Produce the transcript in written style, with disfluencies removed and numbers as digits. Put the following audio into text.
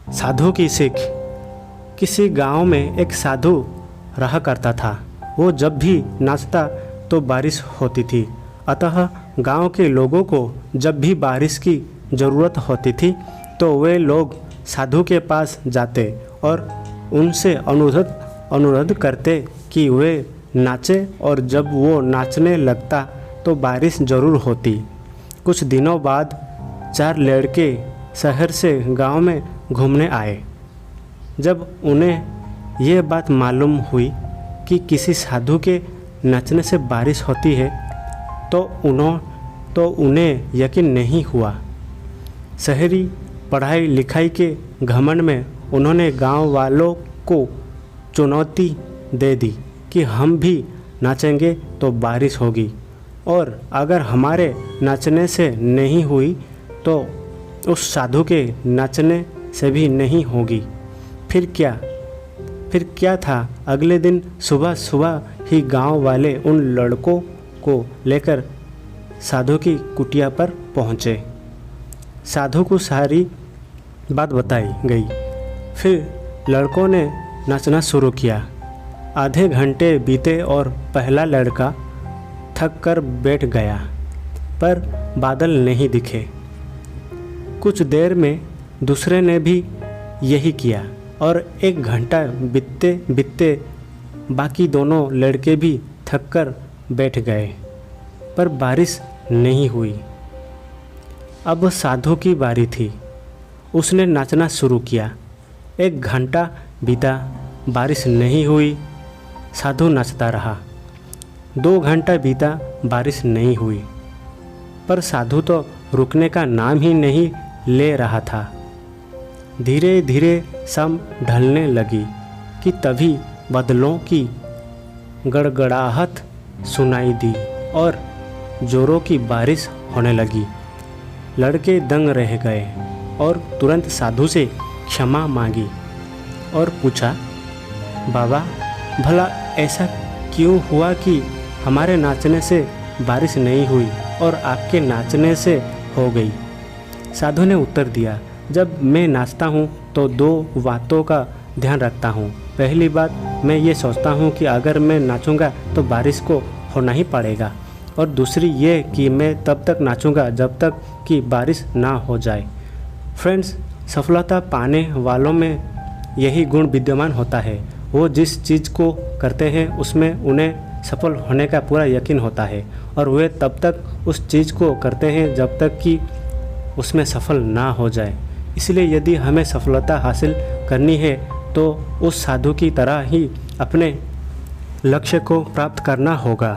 साधु की सीख। किसी गांव में एक साधु रहा करता था। वो जब भी नाचता तो बारिश होती थी। अतः गांव के लोगों को जब भी बारिश की ज़रूरत होती थी तो वे लोग साधु के पास जाते और उनसे अनुरोध करते कि वे नाचे, और जब वो नाचने लगता तो बारिश ज़रूर होती। कुछ दिनों बाद 4 लड़के शहर से गांव में घूमने आए। जब उन्हें ये बात मालूम हुई कि किसी साधु के नाचने से बारिश होती है तो उन्हें यकीन नहीं हुआ। शहरी पढ़ाई लिखाई के घमंड में उन्होंने गांव वालों को चुनौती दे दी कि हम भी नाचेंगे तो बारिश होगी, और अगर हमारे नाचने से नहीं हुई तो उस साधु के नाचने से भी नहीं होगी। फिर क्या था, अगले दिन सुबह सुबह ही गांव वाले उन लड़कों को लेकर साधु की कुटिया पर पहुँचे। साधु को सारी बात बताई गई। फिर लड़कों ने नाचना शुरू किया। आधे घंटे बीते और पहला लड़का थक कर बैठ गया, पर बादल नहीं दिखे। कुछ देर में दूसरे ने भी यही किया और 1 घंटा बीतते बीतते बाकी दोनों लड़के भी थक कर बैठ गए, पर बारिश नहीं हुई। अब साधु की बारी थी। उसने नाचना शुरू किया। 1 घंटा बीता, बारिश नहीं हुई। साधु नाचता रहा। 2 घंटा बीता, बारिश नहीं हुई, पर साधु तो रुकने का नाम ही नहीं ले रहा था। धीरे धीरे शाम ढलने लगी कि तभी बादलों की गड़गड़ाहट सुनाई दी और जोरों की बारिश होने लगी। लड़के दंग रह गए और तुरंत साधु से क्षमा मांगी और पूछा, बाबा, भला ऐसा क्यों हुआ कि हमारे नाचने से बारिश नहीं हुई और आपके नाचने से हो गई? साधु ने उत्तर दिया, जब मैं नाचता हूँ तो 2 बातों का ध्यान रखता हूँ। पहली बात, मैं ये सोचता हूँ कि अगर मैं नाचूंगा तो बारिश को होना ही पड़ेगा, और दूसरी ये कि मैं तब तक नाचूंगा जब तक कि बारिश ना हो जाए। फ्रेंड्स, सफलता पाने वालों में यही गुण विद्यमान होता है। वो जिस चीज़ को करते हैं उसमें उन्हें सफल होने का पूरा यकीन होता है, और वे तब तक उस चीज़ को करते हैं जब तक कि उसमें सफल ना हो जाए। इसलिए यदि हमें सफलता हासिल करनी है तो उस साधु की तरह ही अपने लक्ष्य को प्राप्त करना होगा।